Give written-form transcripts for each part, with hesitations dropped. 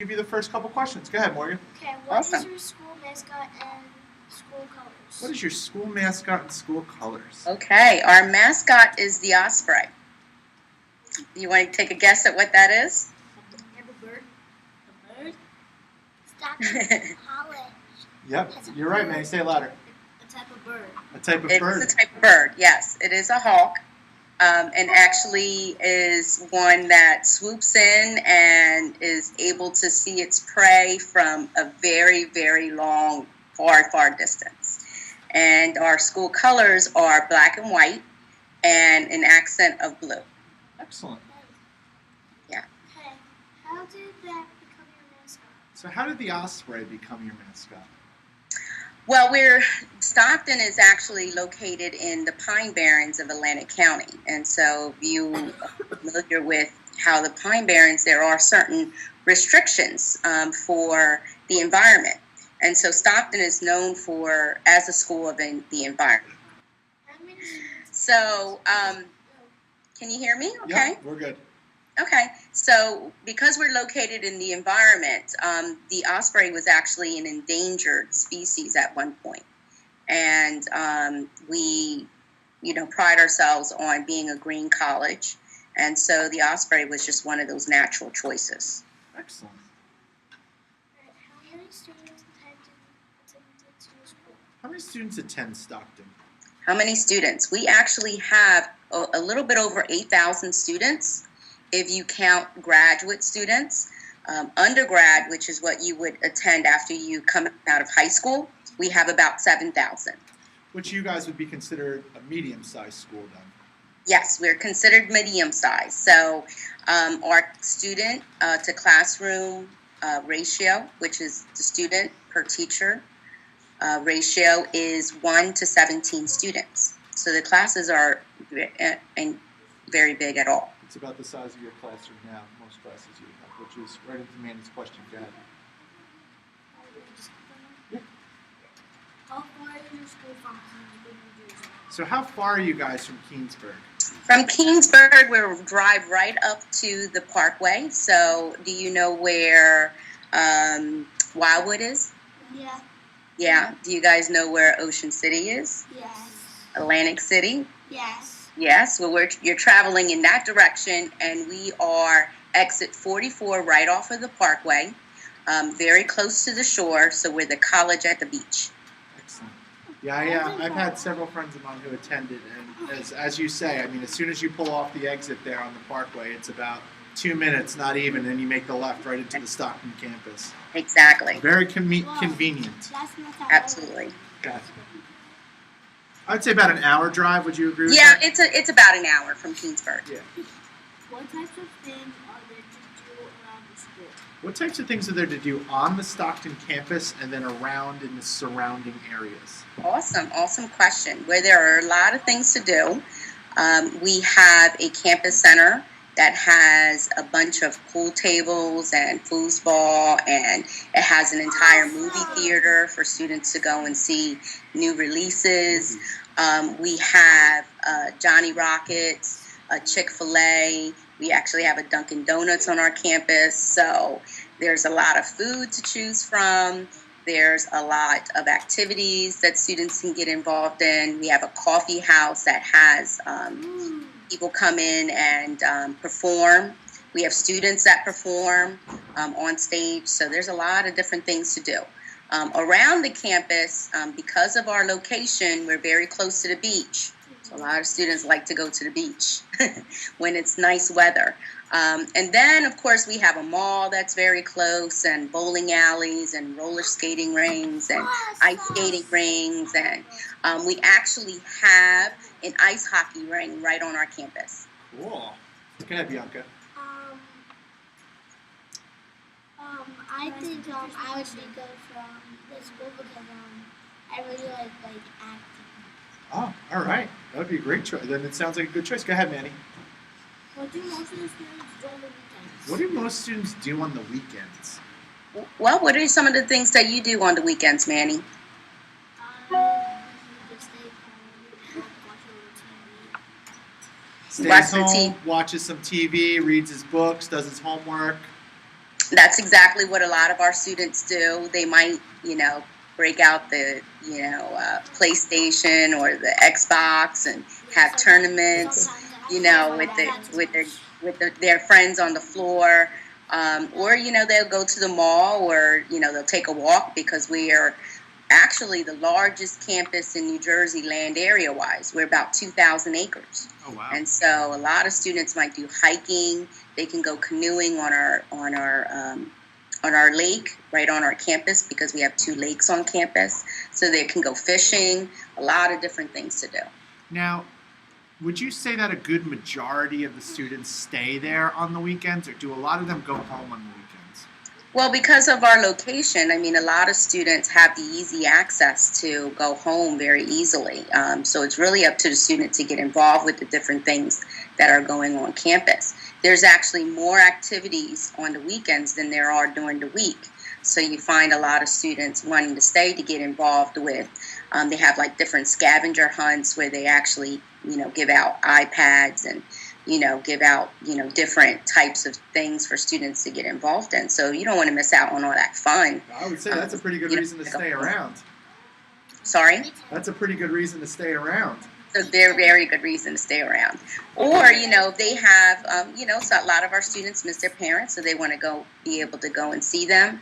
Give you the first couple questions. Go ahead, Morgan. Okay, what is your school mascot and school colors? What is your school mascot and school colors? Okay, our mascot is the osprey. You want to take a guess at what that is? A bird. A bird? Stockton College. Yep, you're right, man. Say it louder. A type of bird. A type of bird. It is a type of bird, yes. It is a hawk. And actually is one that swoops in and is able to see its prey from a very, very long, far, far distance. And our school colors are black and white and an accent of blue. Excellent. Yeah. Okay, how did that become your mascot? So how did the osprey become your mascot? Well, Stockton is actually located in the Pine Barrens of Atlantic County. And so if you are familiar with how the Pine Barrens, there are certain restrictions for the environment. And so Stockton is known as a school of the environment. So, can you hear me? Okay. Yep, we're good. Okay, so because we're located in the environment, the osprey was actually an endangered species at one point. And we, pride ourselves on being a green college. And so the osprey was just one of those natural choices. Excellent. How many students attended to your school? How many students attend Stockton? How many students? We actually have a little bit over 8,000 students. If you count graduate students, undergrad, which is what you would attend after you come out of high school, we have about 7,000. Which you guys would be considered a medium-sized school then? Yes, we're considered medium-sized. So our student to classroom ratio, which is the student per teacher ratio, is 1 to 17 students. So the classes are very big at all. It's about the size of your classroom now, most classes you have, which is right into Manny's question. Go ahead. Yeah. How far is your school from Keensburg, New Jersey? So how far are you guys from Keensburg? From Keensburg, we'll drive right up to the Parkway. So do you know where Wildwood is? Yeah. Yeah. Do you guys know where Ocean City is? Yes. Atlantic City? Yes. Yes, well, you're traveling in that direction, and we are exit 44 right off of the Parkway, very close to the shore, so we're the college at the beach. Excellent. Yeah, I've had several friends of mine who attended, and as you say, I mean, as soon as you pull off the exit there on the Parkway, it's about 2 minutes, not even, and you make the left right into the Stockton campus. Exactly. Very convenient. Absolutely. Okay. I'd say about an hour drive. Would you agree with Yeah, that? it's about an hour from Keensburg. Yeah. What types of things are there to do around the school? What types of things are there to do on the Stockton campus and then around in the surrounding areas? Awesome question. Where there are a lot of things to do. We have a campus center that has a bunch of pool tables and foosball, and it has an entire movie theater for students to go and see new releases. We have Johnny Rockets, Chick-fil-A. We actually have a Dunkin' Donuts on our campus, so there's a lot of food to choose from. There's a lot of activities that students can get involved in. We have a coffee house that has people come in and perform. We have students that perform on stage, so there's a lot of different things to do. Around the campus, because of our location, we're very close to the beach. So a lot of students like to go to the beach when it's nice weather. And then, of course, we have a mall that's very close, and bowling alleys, and roller skating rings, and ice skating rings, and we actually have an ice hockey ring right on our campus. Cool. Go ahead, Bianca. I think I would go from the school because I really like acting. Oh, all right. That would be a great choice. Then it sounds like a good choice. Go ahead, Manny. What do most of the students do on the weekends? What do most students do on the weekends? Well, what are some of the things that you do on the weekends, Manny? Just stay home, watch a little TV. Stays home, watches some TV, reads his books, does his homework. That's exactly what a lot of our students do. They might, break out the, PlayStation or the Xbox and have tournaments, with their friends on the floor. Or, they'll go to the mall, or, they'll take a walk, because we are actually the largest campus in New Jersey land area wise. We're about 2,000 acres. Oh wow! And so a lot of students might do hiking. They can go canoeing on our lake right on our campus, because we have 2 lakes on campus. So they can go fishing. A lot of different things to do. Now, would you say that a good majority of the students stay there on the weekends, or do a lot of them go home on the weekends? Well, because of our location, I mean, a lot of students have the easy access to go home very easily. So it's really up to the student to get involved with the different things that are going on campus. There's actually more activities on the weekends than there are during the week. So you find a lot of students wanting to stay to get involved with. They have like different scavenger hunts where they actually, give out iPads and give out, different types of things for students to get involved in. So you don't want to miss out on all that fun. I would say that's a pretty good reason to stay around. Sorry? That's a pretty good reason to stay around. It's a very, very good reason to stay around. Or, they have, so a lot of our students miss their parents, so they want to be able to go and see them.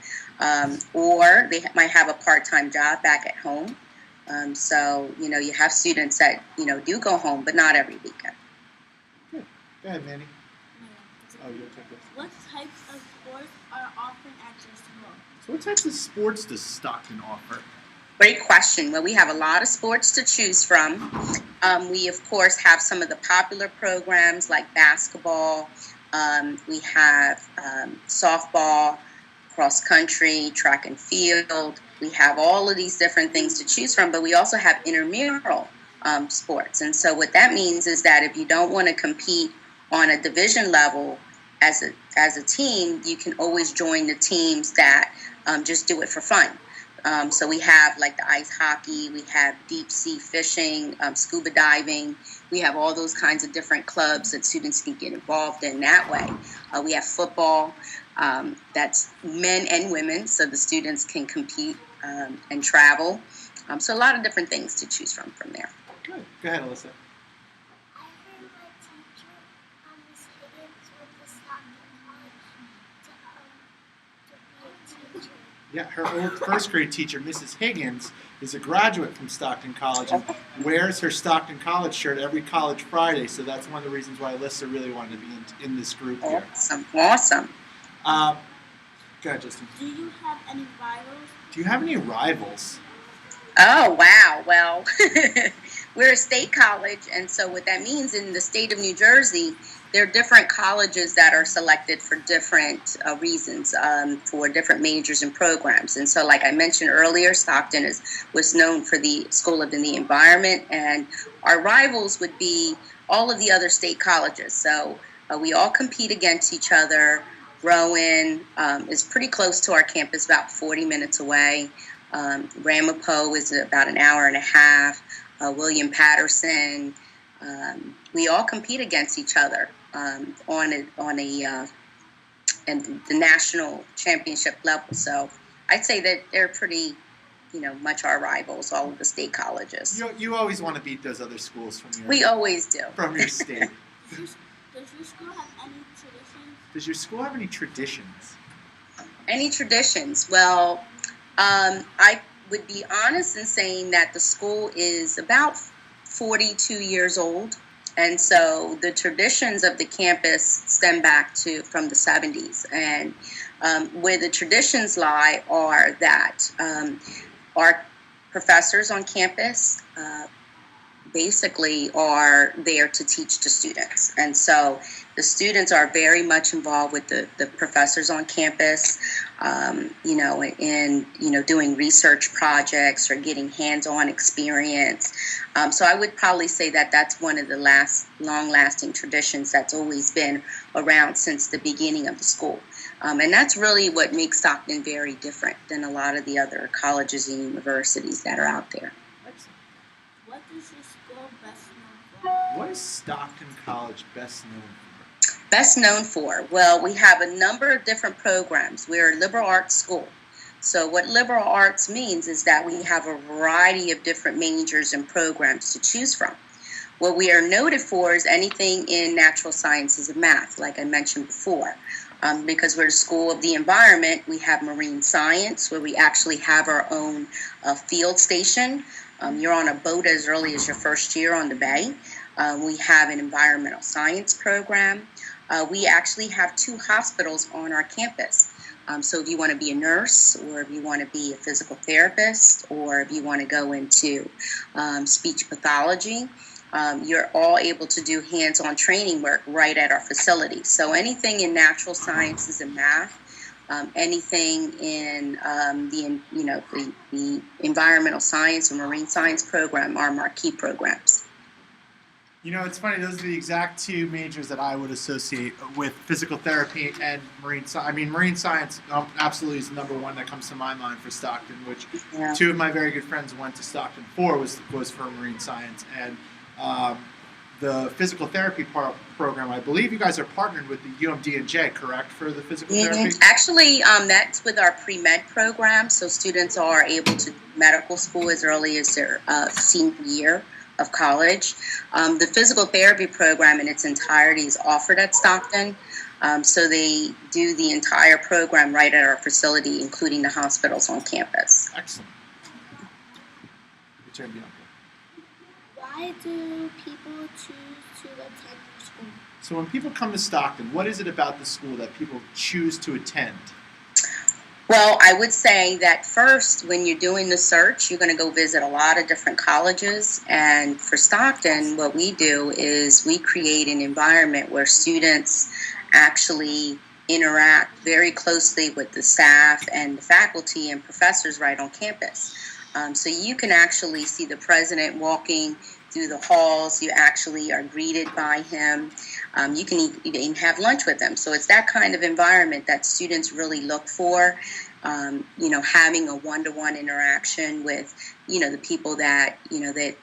Or they might have a part-time job back at home. So, you have students that, do go home, but not every weekend. Go ahead, Manny. Oh, you'll take this. What types of sports are often at your school? So what types of sports does Stockton offer? Great question. Well, we have a lot of sports to choose from. We, of course, have some of the popular programs like basketball. We have softball, cross country, track and field. We have all of these different things to choose from, but we also have intramural sports. And so what that means is that if you don't want to compete on a division level as a team, you can always join the teams that just do it for fun. So we have like the ice hockey, we have deep sea fishing, scuba diving. We have all those kinds of different clubs that students can get involved in that way. We have football, that's men and women, so the students can compete and travel. So a lot of different things to choose from there. Good. Go ahead, Alyssa. I heard my teacher, Miss Higgins, with the Stockton College to be a teacher. Yeah, her old first grade teacher, Mrs. Higgins, is a graduate from Stockton College and wears her Stockton College shirt every College Friday. So that's one of the reasons why Alyssa really wanted to be in this group here. Awesome. Go ahead, Justin. Do you have any rivals? Do you have any rivals? Oh, wow. Well, we're a state college, and so what that means in the state of New Jersey, there are different colleges that are selected for different reasons, for different majors and programs. And so, like I mentioned earlier, Stockton was known for the School of the Environment, and our rivals would be all of the other state colleges. So we all compete against each other. Rowan is pretty close to our campus, about 40 minutes away. Ramapo is about an hour and a half. William Patterson. We all compete against each other and the national championship level. So I'd say that they're pretty, much our rivals, all of the state colleges. You always want to beat those other schools We always do. From your state. Does your school have any traditions? Does your school have any traditions? Any traditions? Well, I would be honest in saying that the school is about 42 years old. And so the traditions of the campus stem back from the 70s. And where the traditions lie are that our professors on campus basically are there to teach the students. And so the students are very much involved with the professors on campus, doing research projects or getting hands-on experience. So I would probably say that that's one of the long-lasting traditions that's always been around since the beginning of the school. And that's really what makes Stockton very different than a lot of the other colleges and universities that are out there. What is your school best known for? What is Stockton College best known for? Best known for? Well, we have a number of different programs. We're a liberal arts school. So what liberal arts means is that we have a variety of different majors and programs to choose from. What we are noted for is anything in natural sciences and math, like I mentioned before. Because we're the school of the environment, we have marine science, where we actually have our own field station. You're on a boat as early as your first year on the bay. We have an environmental science program. We actually have 2 hospitals on our campus. So if you want to be a nurse, or if you want to be a physical therapist, or if you want to go into speech pathology, you're all able to do hands-on training work right at our facility. So anything in natural sciences and math, anything in the environmental science and marine science program are marquee programs. You know, it's funny. Those are the exact 2 majors that I would associate with physical therapy and marine science. I mean, marine science absolutely is number 1 that comes to my mind for Stockton, which 2 of my very good friends went to Stockton for was for marine science. And the physical therapy program, I believe you guys are partnered with the UMD&J, correct, for the physical therapy? Actually, that's with our pre-med program. So students are able to do medical school as early as their senior year of college. The physical therapy program in its entirety is offered at Stockton. So they do the entire program right at our facility, including the hospitals on campus. Excellent. Your turn, Bianca. Why do people choose to attend your school? So when people come to Stockton, what is it about the school that people choose to attend? Well, I would say that first, when you're doing the search, you're going to go visit a lot of different colleges. And for Stockton, what we do is we create an environment where students actually interact very closely with the staff and the faculty and professors right on campus. So you can actually see the president walking through the halls. You actually are greeted by him. You can even have lunch with him. So it's that kind of environment that students really look for. Having a one-to-one interaction with, the people that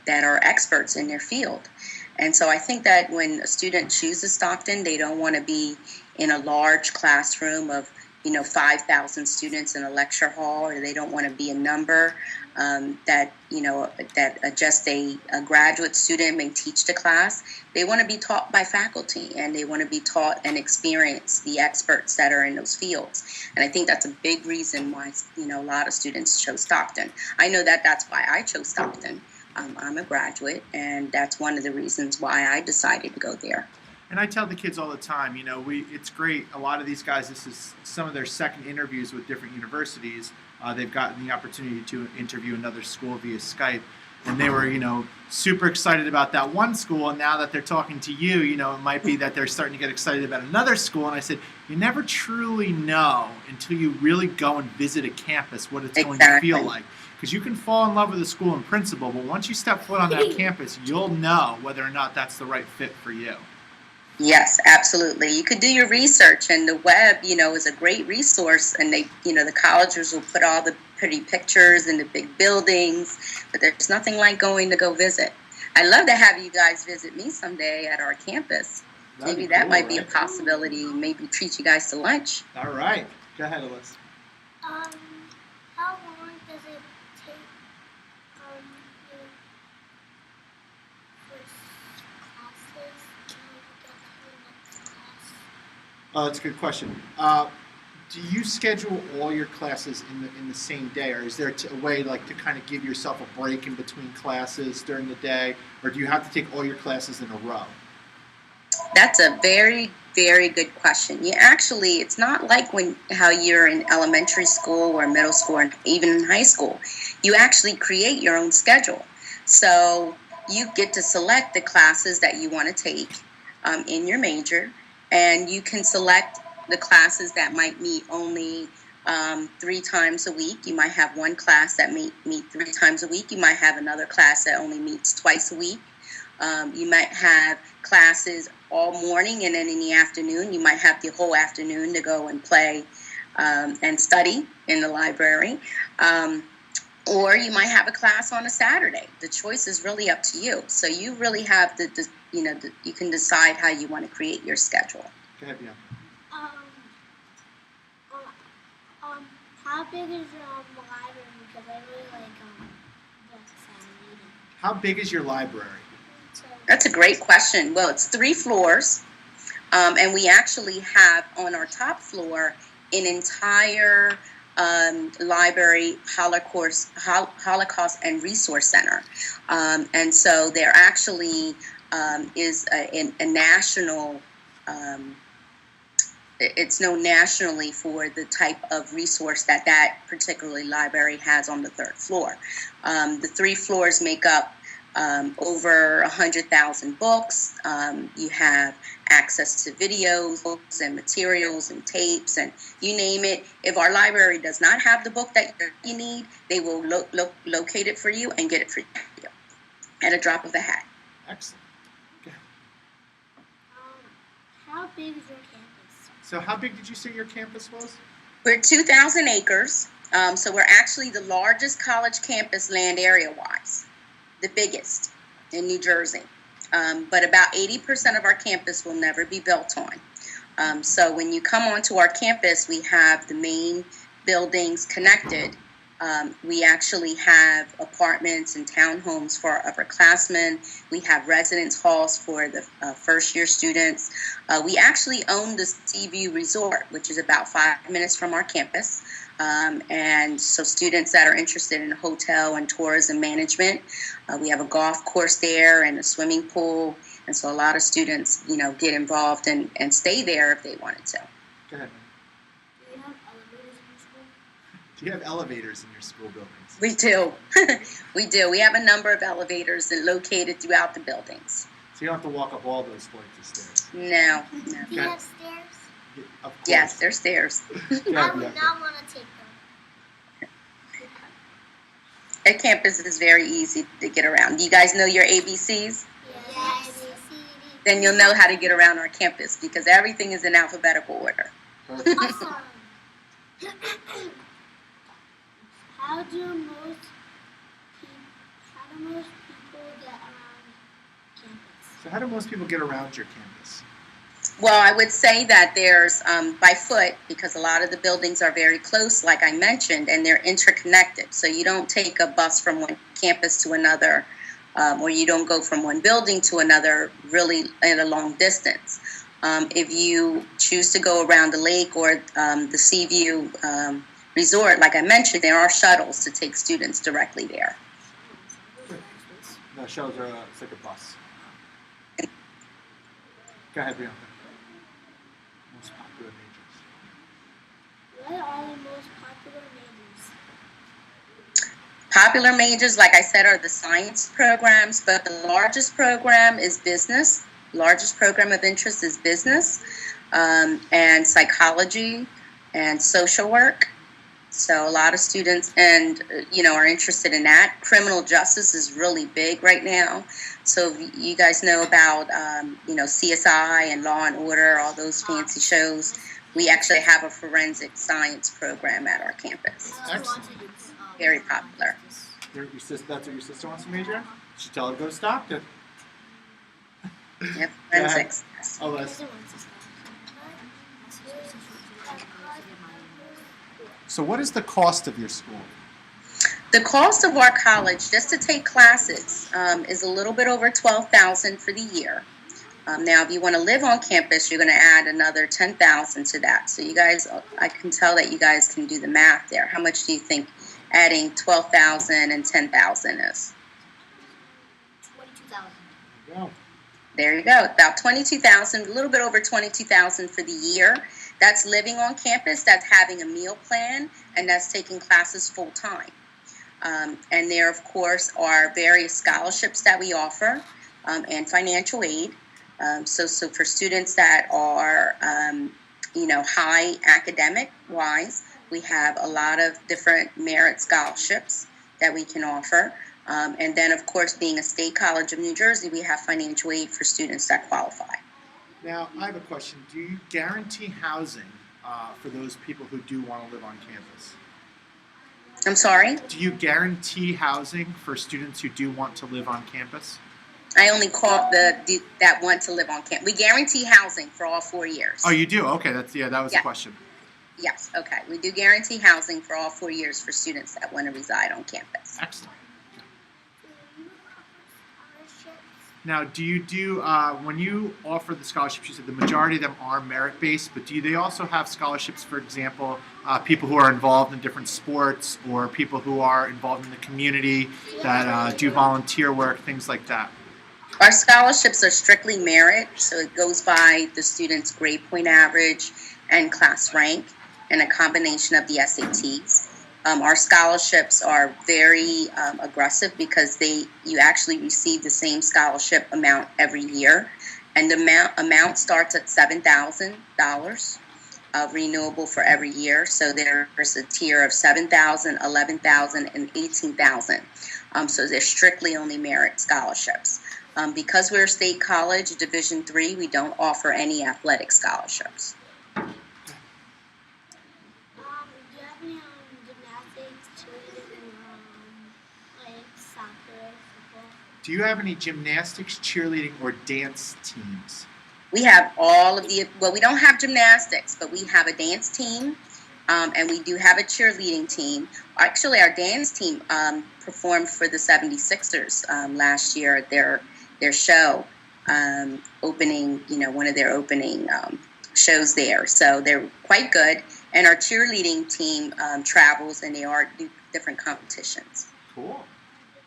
are experts in their field. And so I think that when a student chooses Stockton, they don't want to be in a large classroom of 5,000 students in a lecture hall, or they don't want to be a number that just a graduate student may teach the class. They want to be taught by faculty, and they want to be taught and experience the experts that are in those fields. And I think that's a big reason why a lot of students chose Stockton. I know that that's why I chose Stockton. I'm a graduate, and that's one of the reasons why I decided to go there. And I tell the kids all the time, it's great. A lot of these guys, this is some of their second interviews with different universities. They've gotten the opportunity to interview another school via Skype. And they were, super excited about that one school. And now that they're talking to you, it might be that they're starting to get excited about another school. And I said, you never truly know until you really go and visit a campus what it's going to feel like. Because you can fall in love with a school in principle, but once you step foot on that campus, you'll know whether or not that's the right fit for you. Yes, absolutely. You could do your research, and the web, is a great resource. And they, the colleges will put all the pretty pictures in the big buildings, but there's nothing like going to go visit. I'd love to have you guys visit me someday at our campus. Maybe that might be a possibility. Maybe treat you guys to lunch. All right. Go ahead, Alyssa. How long does it take for classes to get to the next class? Oh, that's a good question. Do you schedule all your classes in the same day, or is there a way to kind of give yourself a break in between classes during the day, or do you have to take all your classes in a row? That's a very, very good question. It's not like how you're in elementary school or middle school and even in high school. You actually create your own schedule. So you get to select the classes that you want to take in your major, and you can select the classes that might meet only 3 times a week. You might have one class that meet 3 times a week. You might have another class that only meets twice a week. You might have classes all morning, and then in the afternoon, you might have the whole afternoon to go and play and study in the library. or you might have a class on a Saturday. The choice is really up to you. So you really have you can decide how you want to create your schedule. Go ahead, Bianca. Um, how big is your library? Because I really like books and reading. How big is your library? So, That's a great question. Well, it's 3 floors, and we actually have on our top floor an entire library Holocaust and Resource Center. And so there actually is a national, it's known nationally for the type of resource that particular library has on the 3rd floor. The 3 floors make up over 100,000 books. You have access to videos, books, and materials and tapes, and you name it. If our library does not have the book that you need, they will locate it for you and get it for you at a drop of a hat. Excellent. Okay. how big is your campus? So how big did you say your campus was? We're 2,000 acres, so we're actually the largest college campus land area-wise, the biggest in New Jersey. But about 80% of our campus will never be built on. So when you come onto our campus, we have the main buildings connected. We actually have apartments and townhomes for our upperclassmen. We have residence halls for the first-year students. We actually own the Seaview Resort, which is about 5 minutes from our campus. And so students that are interested in hotel and tourism management, we have a golf course there and a swimming pool. And so a lot of students, get involved and stay there if they wanted to. Go ahead. Do you have elevators in your school? Do you have elevators in your school buildings? We do. We do. We have a number of elevators located throughout the buildings. So you don't have to walk up all those flights of stairs. No. Do you have stairs? Of course. Yes, there's stairs. Go I ahead, would Bianca. not want to take them. At campus is very easy to get around. Do you guys know your ABCs? Yes. Then you'll know how to get around our campus because everything is in alphabetical order. Perfect. Awesome. How do most people get around campus? So how do most people get around your campus? Well, I would say that there's by foot because a lot of the buildings are very close, like I mentioned, and they're interconnected. So you don't take a bus from one campus to another, or you don't go from one building to another really at a long distance. If you choose to go around the lake or the Seaview Resort, like I mentioned, there are shuttles to take students directly there. No, shuttles are it's like a bus. Go ahead, Bianca. Most popular majors. What are the most popular majors? Popular majors, like I said, are the science programs, but the largest program is business. Largest program of interest is business and psychology and social work. So a lot of students are interested in that. Criminal justice is really big right now. So you guys know about CSI and Law and Order, all those fancy shows. We actually have a forensic science program at our campus. Excellent. Very popular. That's what your sister wants to major in? You should tell her to go to Stockton. Yep, forensics. Oh, that's, so what is the cost of your school? The cost of our college, just to take classes, is a little bit over $12,000 for the year. Now, if you want to live on campus, you're going to add another $10,000 to that. So you guys, I can tell that you guys can do the math there. How much do you think adding $12,000 and $10,000 is? $22,000. Wow. There you go. About $22,000, a little bit over $22,000 for the year. That's living on campus. That's having a meal plan, and that's taking classes full time. And there, of course, are various scholarships that we offer and financial aid. So for students that are, high academic wise, we have a lot of different merit scholarships that we can offer. And then, of course, being a state college of New Jersey, we have financial aid for students that qualify. Now, I have a question. Do you guarantee housing for those people who do want to live on campus? I'm sorry? Do you guarantee housing for students who do want to live on campus? I only call that want to live on campus. We guarantee housing for all 4 years. Oh, you do? Okay, that was the Yeah. question. Yes, okay. We do guarantee housing for all 4 years for students that want to reside on campus. Excellent. Do you offer scholarships? Now, do you do when you offer the scholarships? You said the majority of them are merit-based, but do they also have scholarships? For example, people who are involved in different sports, or people who are involved in the community that do volunteer work, things like that. Our scholarships are strictly merit, so it goes by the student's grade point average and class rank, and a combination of the SATs. Our scholarships are very aggressive because you actually receive the same scholarship amount every year, and the amount starts at $7,000, renewable for every year. So there's a tier of $7,000, $11,000, and $18,000. So they're strictly only merit scholarships. Because we're a state college, Division III, we don't offer any athletic scholarships. Do you have any gymnastics, cheerleading, like soccer, football? Do you have any gymnastics, cheerleading, or dance teams? We have all of we don't have gymnastics, but we have a dance team, and we do have a cheerleading team. Actually, our dance team performed for the 76ers last year at their show, opening, one of their opening shows there. So they're quite good. And our cheerleading team travels, and they do different competitions. Cool.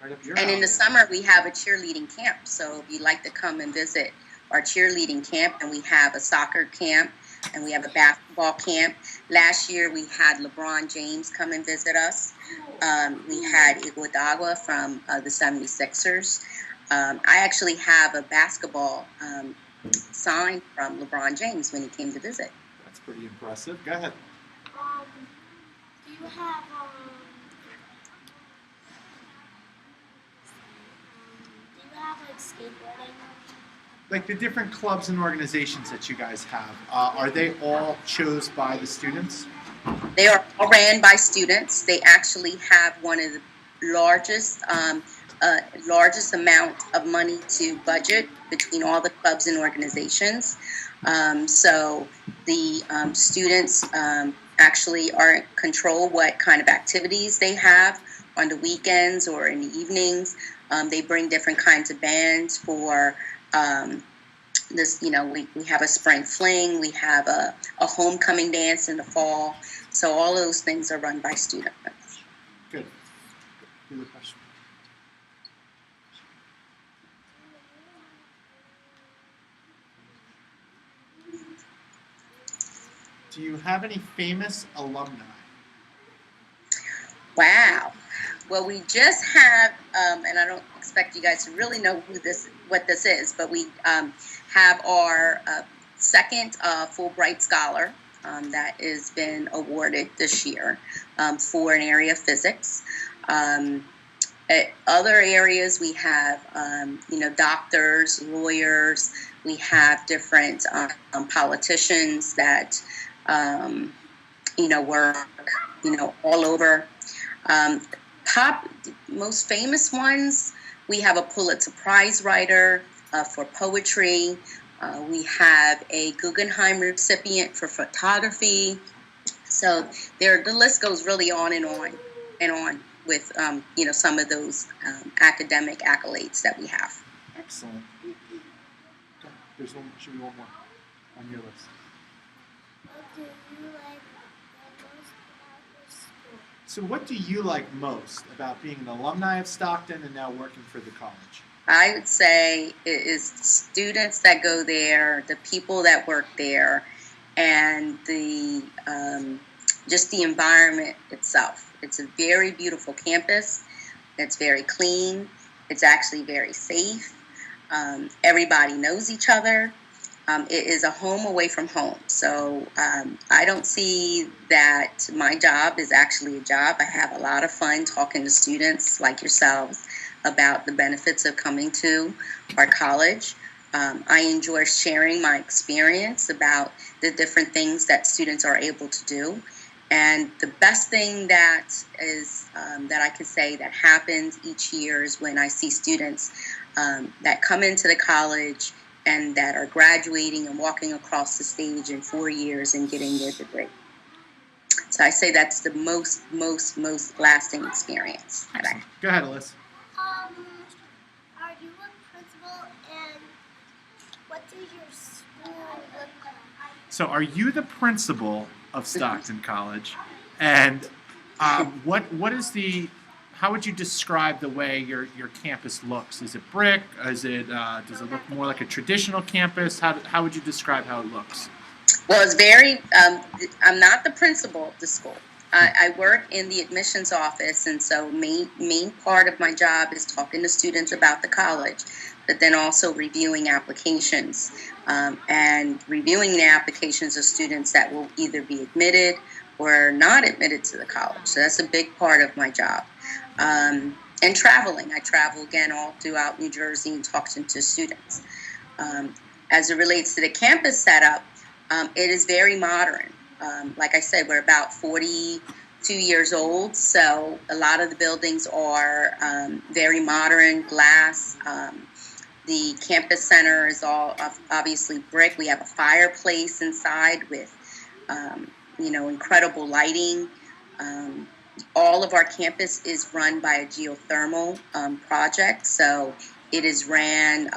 Right up your And in alley. the summer, we have a cheerleading camp. So if you'd like to come and visit our cheerleading camp, and we have a soccer camp, and we have a basketball camp. Last year, we had LeBron James come and visit us. We had Iguodala from the 76ers. I actually have a basketball sign from LeBron James when he came to visit. That's pretty impressive. Go ahead. Do you have like skateboarding? Like the different clubs and organizations that you guys have, are they all chose by the students? They are all ran by students. They actually have one of the largest amount of money to budget between all the clubs and organizations. So the students actually control what kind of activities they have on the weekends or in the evenings. They bring different kinds of bands for this. We have a spring fling, we have a homecoming dance in the fall. So all those things are run by students. Good. Good question. Do you have any famous alumni? Wow. Well, we just have, and I don't expect you guys to really know what this is, but we have our second Fulbright Scholar that has been awarded this year for an area of physics. At other areas, we have, doctors, lawyers. We have different politicians that, work, all over. Most famous ones, we have a Pulitzer Prize writer for poetry. We have a Guggenheim recipient for photography. So the list goes really on and on and on with, some of those academic accolades that we have. Excellent. There's should be one more on your list. What do you like most about your school? So what do you like most about being an alumni of Stockton and now working for the college? I would say it is the students that go there, the people that work there, and the just the environment itself. It's a very beautiful campus. It's very clean. It's actually very safe. Everybody knows each other. It is a home away from home. So I don't see that my job is actually a job. I have a lot of fun talking to students like yourselves about the benefits of coming to our college. I enjoy sharing my experience about the different things that students are able to do. And the best thing that is that I can say that happens each year is when I see students that come into the college and that are graduating and walking across the stage in 4 years and getting their degree. So I say that's the most lasting experience that I have. Go ahead, Alyssa. Are you a principal, and what does your school look like? So, are you the principal of Stockton College? And what is the? How would you describe the way your campus looks? Is it brick? Is it does it look more like a traditional campus? How would you describe how it looks? Well, it's very. I'm not the principal of the school. I work in the admissions office, and so main part of my job is talking to students about the college, but then also reviewing applications and reviewing the applications of students that will either be admitted or not admitted to the college. So that's a big part of my job. And traveling. I travel again all throughout New Jersey and talking to students. As it relates to the campus setup, it is very modern. Like I said, we're about 42 years old, so a lot of the buildings are very modern, glass. The campus center is all obviously brick. We have a fireplace inside with, incredible lighting. All of our campus is run by a geothermal project, so it is ran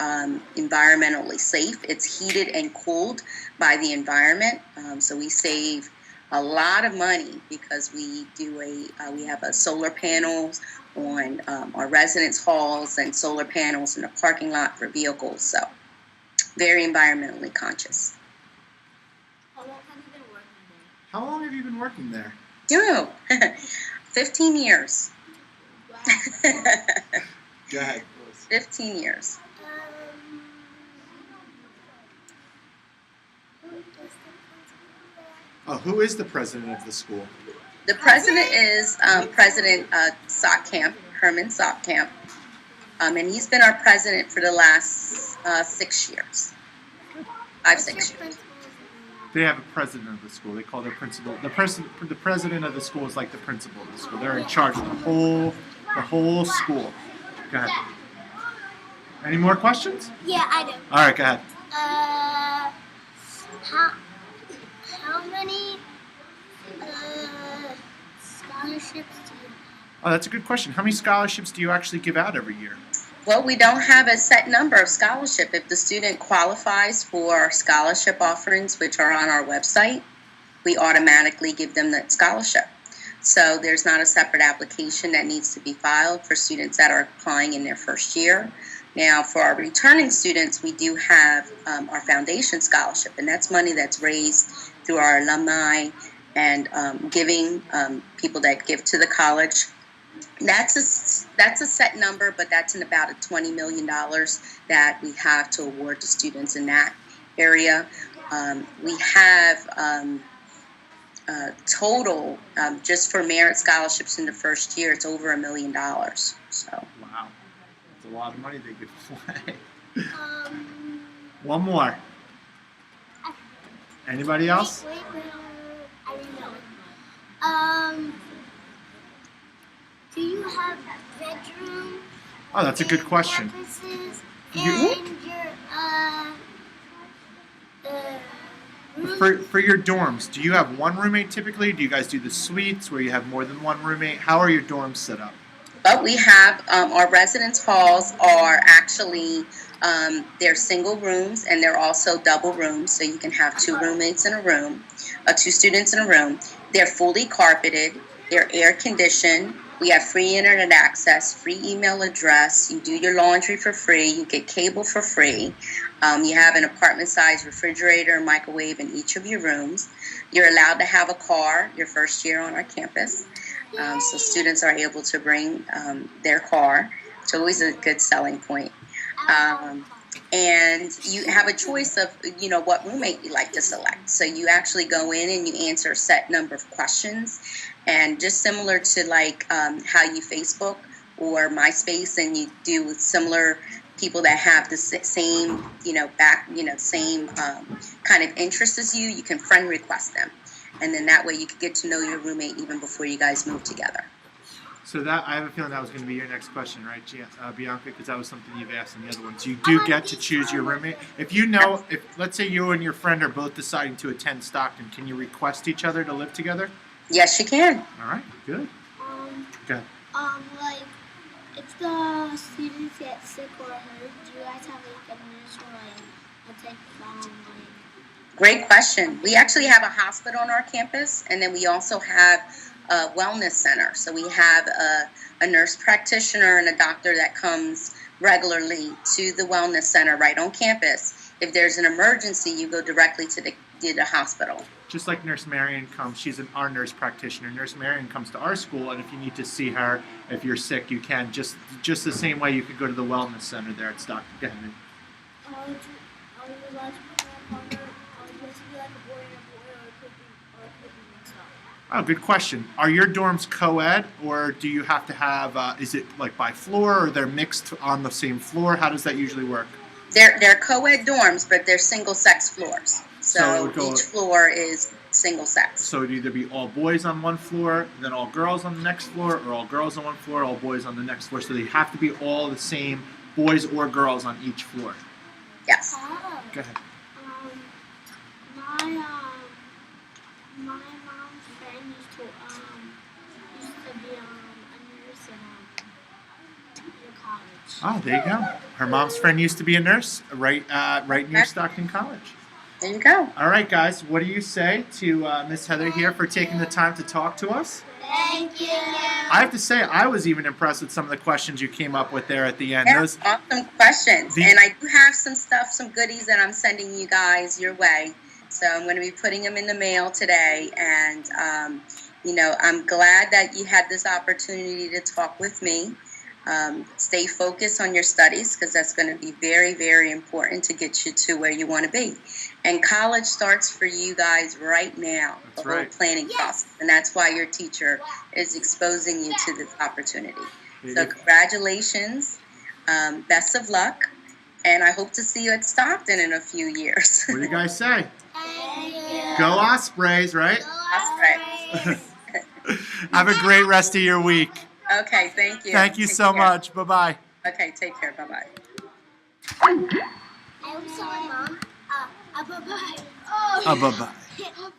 environmentally safe. It's heated and cooled by the environment, so we save a lot of money because we have a solar panels on our residence halls and solar panels in the parking lot for vehicles. So very environmentally conscious. How long have you been working there? How long have you been working there? 15 years. Wow. Go ahead. 15 years. Who is the president of the school? The president is President Sockcamp, Herman Sockcamp, and he's been our president for the last 6 years. 6 years. They have a president of the school. They call their principal. The president of the school is like the principal of the school. They're in charge of the whole school. Go ahead. Any more questions? Yeah, I do. All right, go ahead. How many scholarships do you have? Oh, that's a good question. How many scholarships do you actually give out every year? Well, we don't have a set number of scholarship. If the student qualifies for our scholarship offerings, which are on our website, we automatically give them that scholarship. So there's not a separate application that needs to be filed for students that are applying in their first year. Now, for our returning students, we do have our foundation scholarship, and that's money that's raised through our alumni and giving people that give to the college. That's a set number, but that's in about a $20 million that we have to award to students in that area. We have total, just for merit scholarships in the first year, it's over $1 million. So. Wow. That's a lot of money they give away. Um, One more. Anybody else? Wait, I don't know. Do you have bedrooms? Oh, that's a good question. Campuses You- and your For your dorms, do you have one roommate typically? Do you guys do the suites where you have more than one roommate? How are your dorms set up? But we have our residence halls are actually they're single rooms and they're also double rooms, so you can have two roommates in a room, two students in a room. They're fully carpeted. They're air conditioned. We have free internet access, free email address. You do your laundry for free. You get cable for free. You have an apartment-sized refrigerator and microwave in each of your rooms. You're allowed to have a car your first year on our campus. So students are able to bring their car. It's always a good selling point. And you have a choice of, what roommate you like to select. So you actually go in and you answer a set number of questions. And just similar to how you Facebook or MySpace, and you do with similar people that have the same, same kind of interest as you can friend request them. and then that way you could get to know your roommate even before you guys move together. So that I have a feeling that was going to be your next question, right, Bianca? Because that was something you've asked in the other ones. You do get to choose your roommate. If you know, if let's say you and your friend are both deciding to attend Stockton, can you request each other to live together? Yes, you can. All right, good. Good. Like, if the students get sick or hurt, do you guys have like a nurse or like a type of Great question. We actually have a hospital on our campus, and then we also have a wellness center. So we have a nurse practitioner and a doctor that comes regularly to the wellness center right on campus. If there's an emergency, you go directly to the hospital. Just like Nurse Marion comes, she's our nurse practitioner. Nurse Marion comes to our school, and if you need to see her, if you're sick, you can. Just the same way you could go to the wellness center there at Stockton. Go ahead. Oh, good question. Are your dorms co-ed, or do you have to have, is it like by floor, or they're mixed on the same floor? How does that usually work? They're co-ed dorms, but they're single-sex floors. So each floor is single-sex. So it'd either be all boys on one floor, then all girls on the next floor, or all girls on one floor, all boys on the next floor. So they have to be all the same, boys or girls on each floor. Yes. Go ahead. My mom's friend used to be a nurse in your college. Oh, there you go. Her mom's friend used to be a nurse right near Stockton College. There you go. All right, guys. What do you say to Miss Heather here for taking the time to talk to us? Thank you. I have to say, I was even impressed with some of the questions you came up with there at the end. Yeah, awesome questions. And I do have some goodies that I'm sending you guys your way. So I'm going to be putting them in the mail today. And, I'm glad that you had this opportunity to talk with me. Stay focused on your studies, because that's going to be very, very important to get you to where you want to be. And college starts for you guys right now, That's the whole right. planning process. And that's why your teacher is exposing you to this opportunity. So congratulations, best of luck, and I hope to see you at Stockton in a few years. What do you guys say? Thank you. Go Ospreys, right? That's right. Have a great rest of your week. Okay, thank you. Thank you Take so care. much. Bye-bye. Okay, take care. Bye-bye. I was telling Mom, bye-bye. Bye-bye.